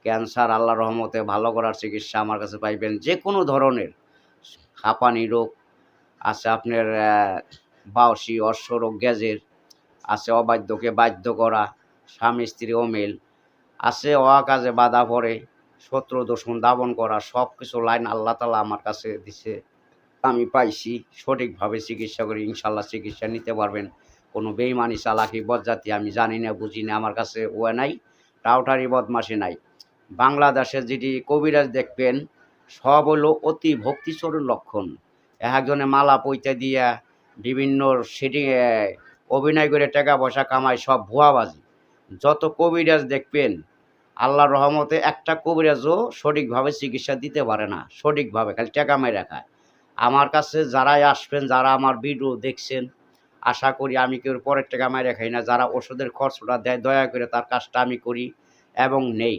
Cancer আল্লাহর রহমতে ভালো করার চিকিৎসা আমার কাছে পাইবেন। যে কোনো ধরনের হাঁপানি রোগ আছে, আপনার বাউসি, অশ্বরোগ, গ্যাজের আছে, অবাধ্যকে বাধ্য করা, স্বামী স্ত্রী অমিল আছে, অকাজে বাধা পড়ে, শত্রু দূষণ দামন করা, সব কিছু লাইন আল্লাহ তাআলা আমার কাছে দিছে। আমি পাইছি, সঠিকভাবে চিকিৎসা করি, ইনশাআল্লাহ চিকিৎসা নিতে পারবেন। কোনো বেইমানি, চালাকি, বজ্জাতি আমি জানি না, বুঝি না, আমার কাছে ও নাই, টাউটারি, বদমাশি নাই। বাংলাদেশে যেটি কবিরাজ দেখবেন, সব হলো অতি ভক্তিচোরের লক্ষণ। একজনে মালা পইতে দিয়া বিভিন্ন সেটিংয়ে অভিনয় করে টাকা পয়সা কামায়, সব ভুয়াবাজি। যত কবিরাজ দেখবেন, আল্লাহর রহমতে একটা কবিরাজও সঠিকভাবে চিকিৎসা দিতে পারে না, সঠিকভাবে খালি টাকা মাইরা খায়। আমার কাছে যারাই আসবেন, যারা আমার ভিডিও দেখছেন, আশা করি আমি কেউ পরের টাকা মাইরা খাই না। যারা ওষুধের খরচটা দেয়, দয়া করে তার কাজটা আমি করি এবং নেই।